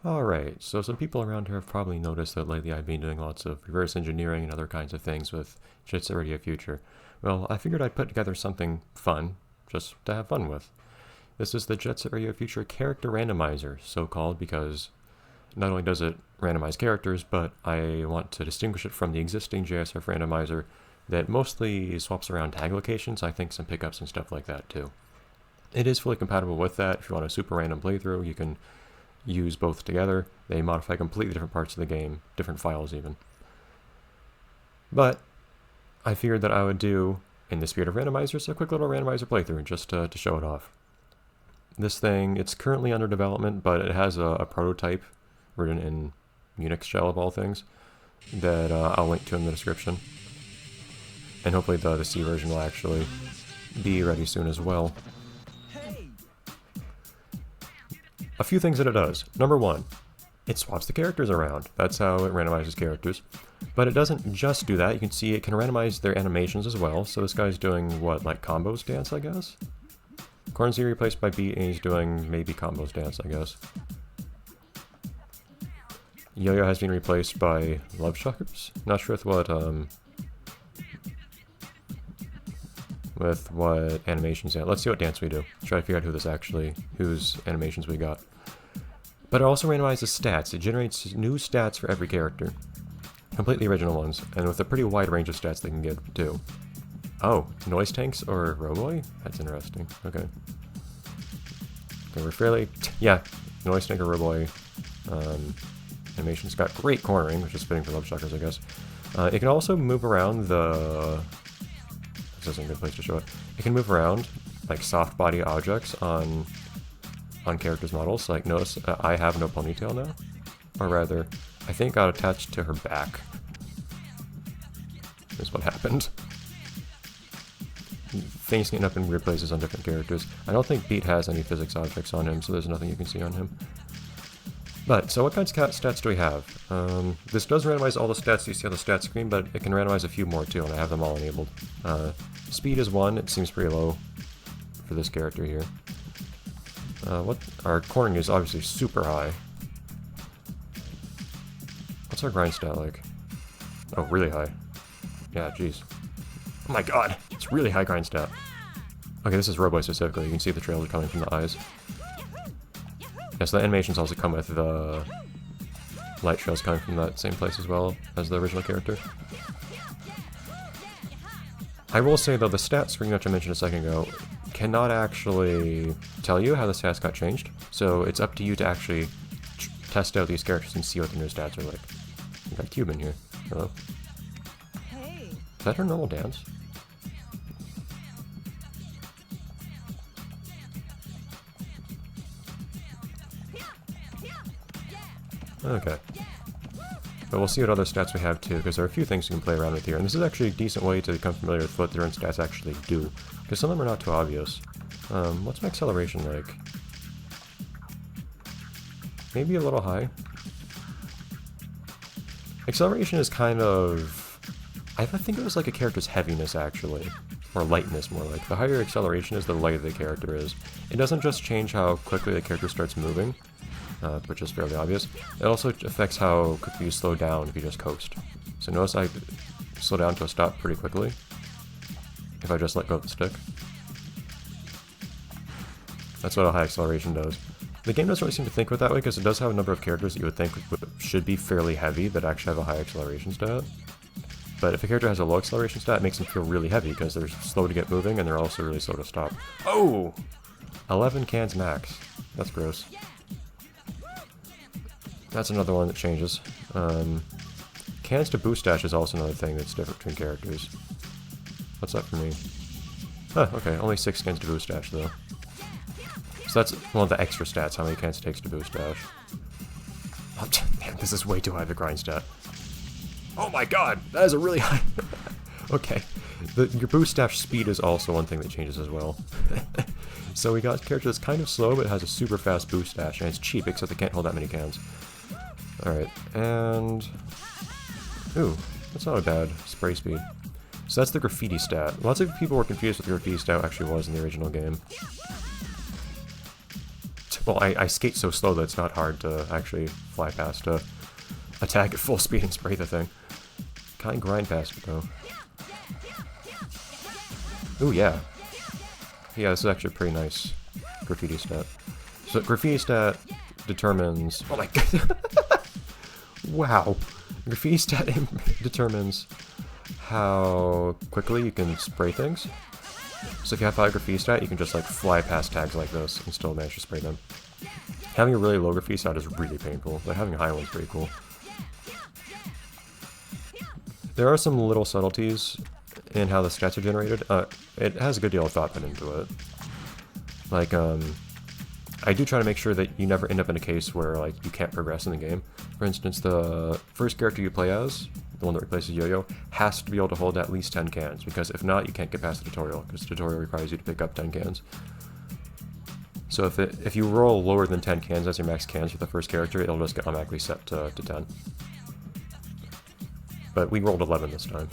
Alright, so some people around here have probably noticed that lately I've been doing lots of reverse engineering and other kinds of things with JSRF Future. Well, I figured I'd put together something fun, just to have fun with. This is the JSRF Future Character Randomizer, so called because not only does it randomize characters, but I want to distinguish it from the existing JSRF randomizer that mostly swaps around tag locations. I think some pickups and stuff like that too. It is fully compatible with that. If you want a super random playthrough, you can use both together. They modify completely different parts of the game, different files even. But I figured that I would do, in the spirit of randomizers, a quick little randomizer playthrough just to show it off. This thing, it's currently under development, but it has a prototype written in Unix shell of all things that I'll link to in the description. And hopefully the C version will actually be ready soon as well. A few things that it does. Number one, it swaps the characters around. That's how it randomizes characters. But it doesn't just do that. You can see it can randomize their animations as well. So this guy's doing what, like combos dance, I guess? Cornzy replaced by Beat, and he's doing maybe combos dance, I guess. Yo-Yo has been replaced by Love Shuckers. Not sure with what animations yet. Let's see what dance we do. Try to figure out whose animations we got. But it also randomizes stats. It generates new stats for every character. Completely original ones, and with a pretty wide range of stats they can get too. Oh, noise tanks or Roboy? That's interesting. Okay. Okay, yeah, noise tank or Roboy. Animation's got great cornering, which is fitting for Love Shuckers, I guess. It can also move around this isn't a good place to show it. It can move around, like, soft body objects on characters' models. Like, notice I have no ponytail now. Or rather, I think got attached to her back. Is what happened. Things getting up in weird places on different characters. I don't think Beat has any physics objects on him, so there's nothing you can see on him. But, so what kinds of stats do we have? This does randomize all the stats you see on the stat screen, but it can randomize a few more too, and I have them all enabled. Speed is 1, it seems pretty low for this character here. Our cornering is obviously super high. What's our grind stat like? Oh, really high. Yeah, jeez. Oh my god, it's really high grind stat. Okay, this is Roboy specifically, you can see the trails are coming from the eyes. Yeah, so the animations also come with the light trails coming from that same place as well as the original character. I will say though, the stat screen which I mentioned a second ago cannot actually tell you how the stats got changed, so it's up to you to actually test out these characters and see what the new stats are like. We got Cuban here. Hello. Hey. Is that her normal dance? Okay. But we'll see what other stats we have too, because there are a few things you can play around with here, and this is actually a decent way to become familiar with what their own stats actually do, because some of them are not too obvious. What's my acceleration like? Maybe a little high? Acceleration is kind of... I think it was like a character's heaviness actually, or lightness more like. The higher acceleration is, the lighter the character is. It doesn't just change how quickly the character starts moving, which is fairly obvious. It also affects how quickly you slow down if you just coast. So notice I slow down to a stop pretty quickly if I just let go of the stick. That's what a high acceleration does. The game doesn't really seem to think of it that way because it does have a number of characters that you would think should be fairly heavy that actually have a high acceleration stat. But if a character has a low acceleration stat, it makes them feel really heavy because they're slow to get moving and they're also really slow to stop. Oh! 11 cans max. That's gross. That's another one that changes. Cans to boost dash is also another thing that's different between characters. What's that for me? Huh, okay, only 6 cans to boost dash though. So that's one of the extra stats, how many cans it takes to boost dash. Oh, man, this is way too high of a grind stat. Oh my god, that is a really high... Okay, your boost dash speed is also one thing that changes as well. So we got a character that's kind of slow, but has a super fast boost dash, and it's cheap, except they can't hold that many cans. Alright, and... Ooh, that's not a bad spray speed. So that's the Graffiti stat. Lots of people were confused what the Graffiti stat actually was in the original game. Well, I skate so slow that it's not hard to actually fly past a attack at full speed and spray the thing. Can't grind past it, though. Ooh, yeah. Yeah, this is actually a pretty nice graffiti stat. So, graffiti stat determines... Oh my god! Wow! Graffiti stat determines how quickly you can spray things. So if you have high graffiti stat, you can just like fly past tags like this and still manage to spray them. Having a really low graffiti stat is really painful, but having a high one is pretty cool. There are some little subtleties in how the stats are generated. It has a good deal of thought put into it. Like, I do try to make sure that you never end up in a case where like you can't progress in the game. For instance, the first character you play as, the one that replaces Yo-Yo, has to be able to hold at least 10 cans, because if not, you can't get past the tutorial, because the tutorial requires you to pick up 10 cans. So if you roll lower than 10 cans as your max cans for the first character, it'll just get automatically set to 10. But we rolled 11 this time.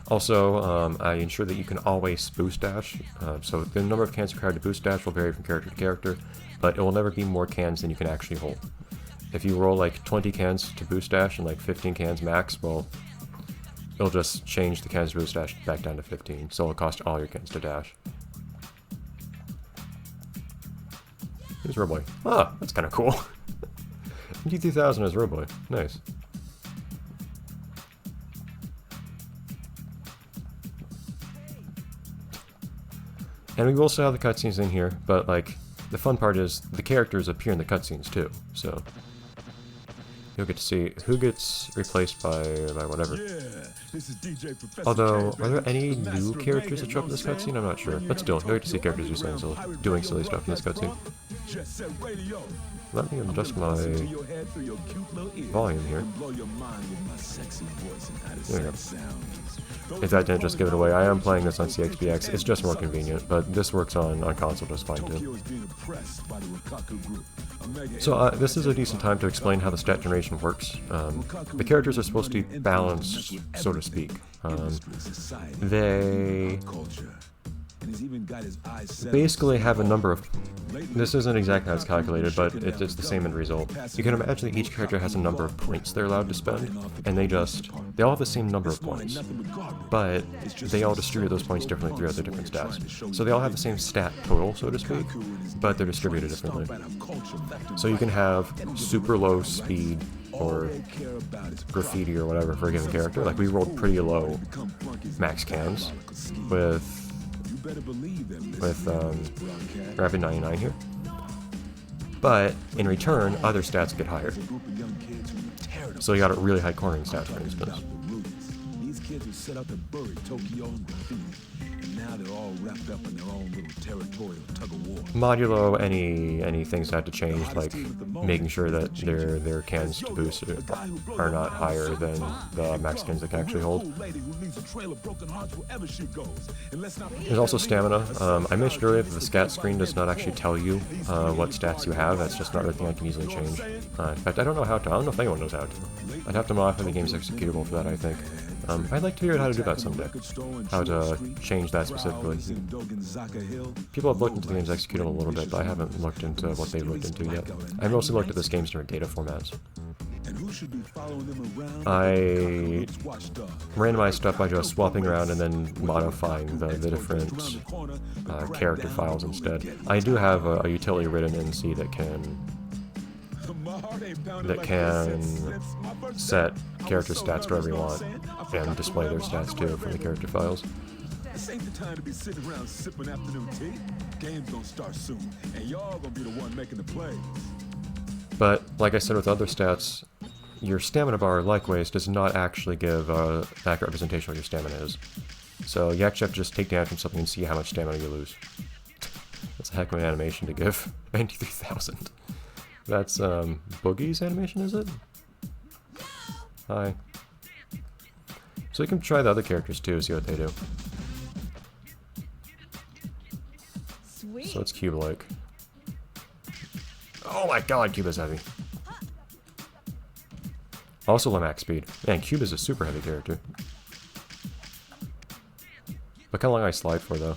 Also, I ensure that you can always boost dash, so the number of cans required to boost dash will vary from character to character, but it will never be more cans than you can actually hold. If you roll like 20 cans to boost dash and like 15 cans max, well, it'll just change the cans to boost dash back down to 15, so it'll cost all your cans to dash. Here's Roboy. Ah, that's kind of cool. D3000 is Roboy. Nice. And we also have the cutscenes in here, but like, the fun part is the characters appear in the cutscenes too, so you'll get to see who gets replaced by whatever. Although, are there any new characters that show up in this cutscene? I'm not sure. But still, you'll get to see characters doing silly stuff in this cutscene. Let me adjust my volume here. There we go. If that didn't just give it away, I am playing this on CXPX. It's just more convenient, but this works on console just fine too. So this is a decent time to explain how the stat generation works. The characters are supposed to be balanced, so to speak. They basically have a number of... This isn't exactly how it's calculated, but it's the same end result. You can imagine that each character has a number of points they're allowed to spend, and they all have the same number of points, but they all distribute those points differently throughout their different stats. So they all have the same stat total, so to speak, but they're distributed differently. So you can have super low speed or graffiti or whatever for a given character. Like, we rolled pretty low max cans with Rapid 99 here. But in return, other stats get higher. So you got a really high cornering stats, for instance. These kids were set out to bury Tokyo and Graffiti, and now they're all wrapped up in their own little territorial tug-of-war. Modulo any things that had to change, like making sure that their cans to boost are not higher than the max cans they can actually hold. There's also stamina. I mentioned earlier that the stat screen does not actually tell you what stats you have. That's just not a thing I can easily change. In fact, I don't know how to. I don't know if anyone knows how to. I'd have to modify the game's executable for that, I think. I'd like to figure out how to do that someday. How to change that specifically. People have looked into the game's executable a little bit, but I haven't looked into what they've looked into yet. I've mostly looked at this game's different data formats. I randomize stuff by just swapping around and then modifying the different character files instead. I do have a utility written in C that can set character stats to whatever you want and display their stats too from the character files. This ain't the time to be sitting around sipping afternoon tea. Game's gonna start soon, and y'all gonna be the one making the plays. But like I said with other stats, your stamina bar, likewise, does not actually give an accurate representation of what your stamina is. So you actually have to just take damage from something and see how much stamina you lose. That's a heck of an animation to give 93,000. That's Boogie's animation, is it? Hi. So we can try the other characters too, see what they do. Sweet. So it's Cube-like. Oh my god, Cube is heavy. Also low max speed. Man, Cube is a super heavy character. Look how long I slide for though.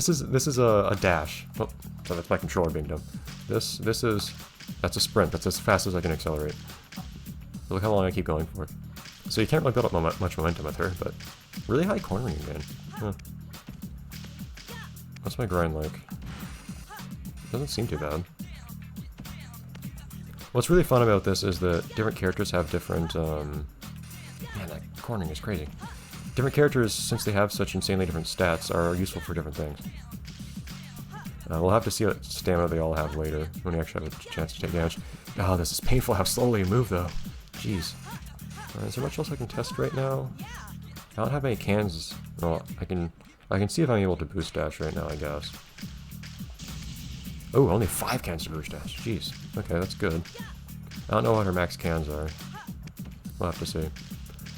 This is a dash. Oh, so that's my controller being dumb. That's a sprint. That's as fast as I can accelerate. Look how long I keep going for. So you can't really build up much momentum with her, but really high cornering again. Huh. What's my grind like? Doesn't seem too bad. What's really fun about this is that different characters have different, man, that cornering is crazy. Different characters, since they have such insanely different stats, are useful for different things. We'll have to see what stamina they all have later, when we actually have a chance to take damage. Oh, this is painful how slowly you move, though. Jeez. Is there much else I can test right now? I don't have any cans. Well, I can see if I'm able to boost dash right now, I guess. Oh, only 5 cans to boost dash. Jeez. Okay, that's good. I don't know what her max cans are. We'll have to see.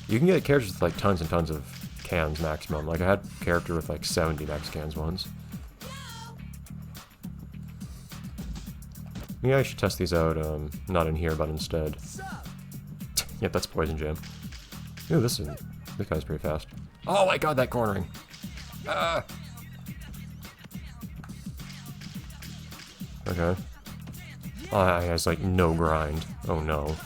You can get characters with like tons and tons of cans maximum. Like I had a character with like 70 max cans once. Maybe I should test these out, not in here, but instead. Yep, that's Poison Jam. Ooh, this guy's pretty fast. Oh my god, that cornering! Ah! Okay. Oh, he has like no grind. Oh no.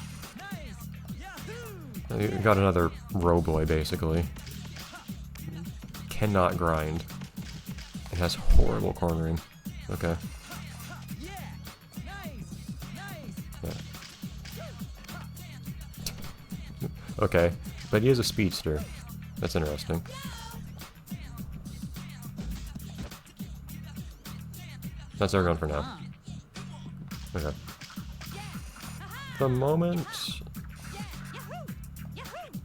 You got another row boy, basically. Cannot grind. It has horrible cornering. Okay. Yeah. Okay, but he is a speedster. That's interesting. That's everyone for now. Okay. The moment...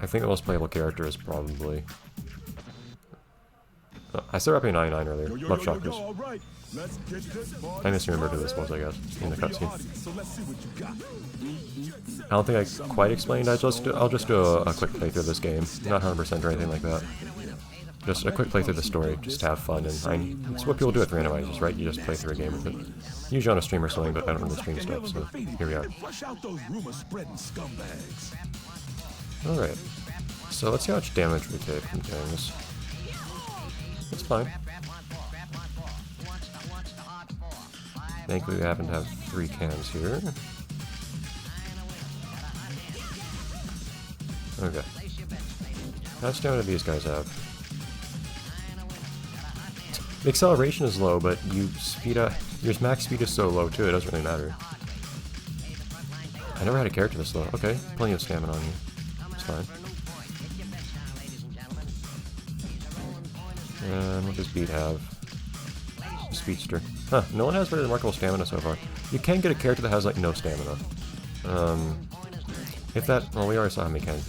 I think the most playable character is probably... I started upping 99 earlier. Love Shockers. I misremembered who this was, I guess, in the cutscene. I don't think I quite explained. I'll just do a quick playthrough of this game. Not 100% or anything like that. Just a quick playthrough of the story, just to have fun. And that's what people do with randomizers, right? You just play through a game with it. Usually on a stream or something, but I don't really stream stuff, so here we are. Alright. So let's see how much damage we take from things. That's fine. Thankfully we happen to have 3 cans here. Okay. How much stamina do these guys have? The acceleration is low, but your max speed is so low too, it doesn't really matter. I never had a character this low. Okay, plenty of stamina on you. It's fine. And what does Beat have? Speedster. Huh, no one has very remarkable stamina so far. You can get a character that has like no stamina. If that, well, we already saw how many cans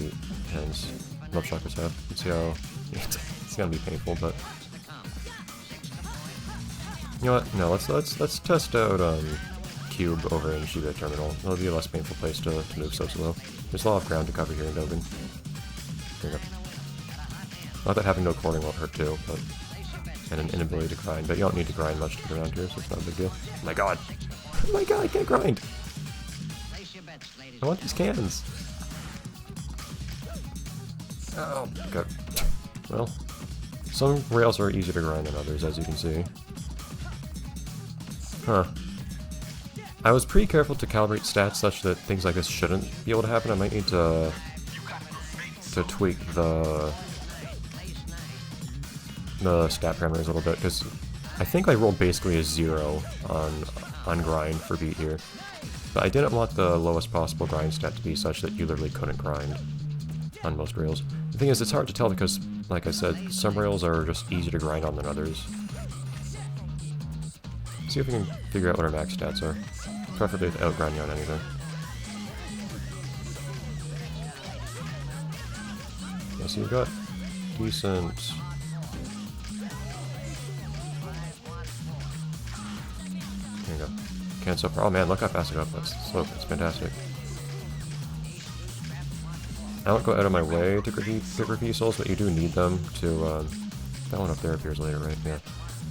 Love Shockers have. Let's see how, it's gonna be painful, but you know what? No, let's test out Cube over in Shiba Terminal. It'll be a less painful place to move so slow. There's a lot of ground to cover here in Dogen. There you go. Not that having no cornering won't hurt too, but and an inability to grind. But you don't need to grind much to get around here, so it's not a big deal. Oh my god! Oh my god! I can't grind. I want these cans. Oh god. Well, some rails are easier to grind than others, as you can see. Huh. I was pretty careful to calibrate stats such that things like this shouldn't be able to happen. I might need to tweak the stat parameters a little bit, because I think I rolled basically a 0 on grind for Beat here. But I didn't want the lowest possible grind stat to be such that you literally couldn't grind on most rails. The thing is, it's hard to tell because, like I said, some rails are just easier to grind on than others. See if we can figure out what our max stats are. Preferably without grinding on anything. Yeah, so you've got decent... There you go. Can't so far. Oh man, look how fast I got that slope. It's fantastic. I don't go out of my way to get Graffiti souls, but you do need them to, that one up there appears later, right? Yeah.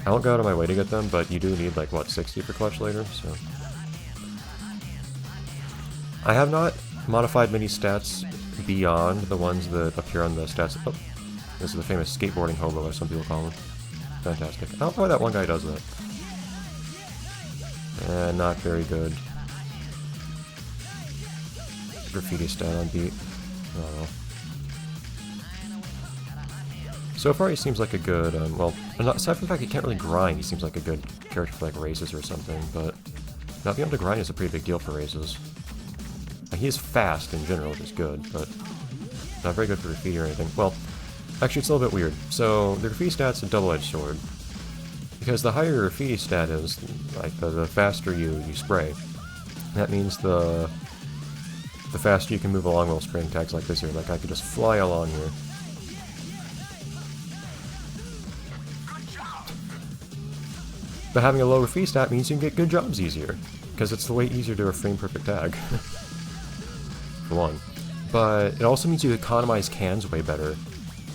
I won't go out of my way to get them, but you do need, like, what, 60 for clutch later, so... I have not modified many stats beyond the ones that appear on the stats... Oh, this is the famous skateboarding hobo, as some people call him. fantastic. I don't know why that one guy does that. Not very good. Graffiti stat on beat. I don't know. So far he seems like a good, well, aside from the fact he can't really grind, he seems like a good character for like races or something, but not being able to grind is a pretty big deal for races. He is fast in general, which is good, but not very good for graffiti or anything. Well, actually it's a little bit weird. So the graffiti stat's a double-edged sword. Because the higher your graffiti stat is, like the faster you spray, that means the faster you can move along while spraying tags like this here. Like I could just fly along here. But having a low graffiti stat means you can get good jobs easier, because it's way easier to do a frame-perfect tag. For one. But it also means you economize cans way better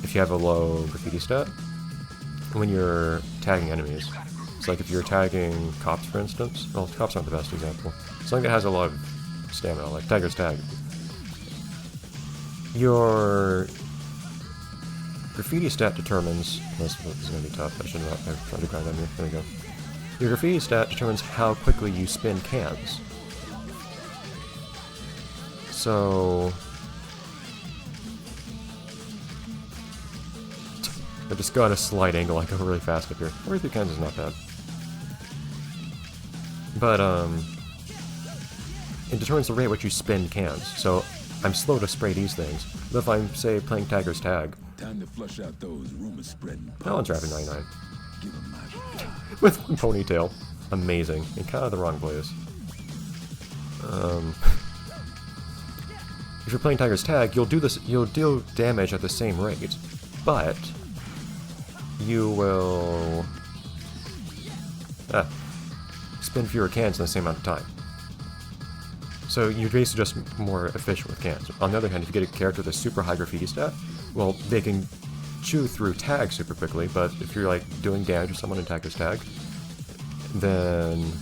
if you have a low graffiti stat when you're tagging enemies. So like if you're tagging cops, for instance. Well, cops aren't the best example. Something that has a lot of stamina, like Tiger's Tag. Your graffiti stat determines... This is going to be tough. I should not have tried to grind on here. There we go. Your graffiti stat determines how quickly you spin cans. So... I just got a slight angle, I go really fast up here. 43 cans is not bad. But, it determines the rate at which you spin cans. So, I'm slow to spray these things. But if I'm, say, playing Tiger's Tag... Time to flush out those rumors spreading. No one's rapping 99. With one ponytail. Amazing. In kind of the wrong place. If you're playing Tiger's Tag, you'll deal damage at the same rate. But... you will spin fewer cans in the same amount of time. So you're basically just more efficient with cans. On the other hand, if you get a character with a super high graffiti stat, well, they can chew through tags super quickly, but if you're like doing damage to someone in Tiger's Tag, then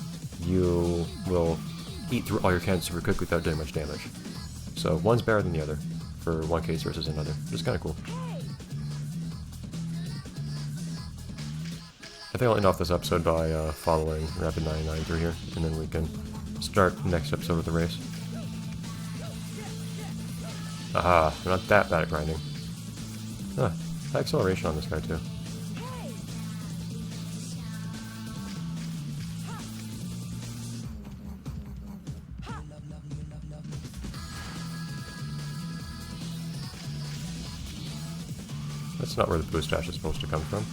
you will eat through all your cans super quickly without doing much damage. So one's better than the other for one case versus another, which is kind of cool. I think I'll end off this episode by following Rapid 99 through here, and then we can start the next episode with the race. Aha, we're not that bad at grinding. High acceleration on this guy too. That's not where the boost dash is supposed to come from.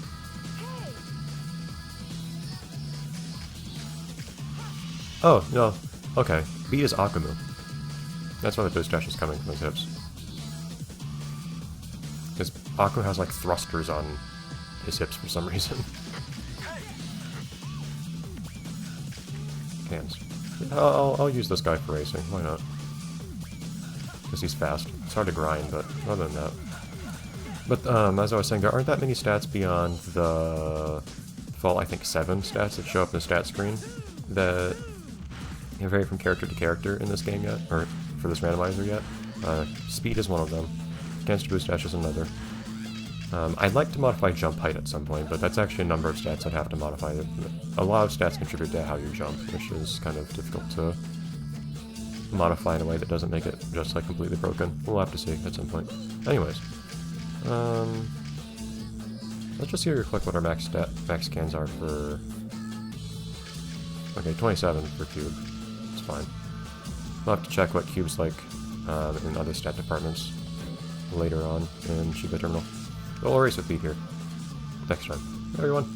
Oh, no. Okay. B is Akumu. That's why the boost dash is coming from his hips. Because Akumu has, like, thrusters on his hips for some reason. Cans. I'll use this guy for racing. Why not? Because he's fast. It's hard to grind, but other than that. But, as I was saying, there aren't that many stats beyond the default, I think, 7 stats that show up in the stat screen that vary from character to character in this game yet, or for this randomizer yet. Speed is one of them. Cancer boost dash is another. I'd like to modify jump height at some point, but that's actually a number of stats I'd have to modify. A lot of stats contribute to how you jump, which is kind of difficult to modify in a way that doesn't make it just like completely broken. We'll have to see at some point. Anyways, let's just see real quick what our max cans are for. Okay, 27 for cube. It's fine. We'll have to check what cube's like in other stat departments later on in Shiba Terminal. But we'll race with Pete here next time. Everyone.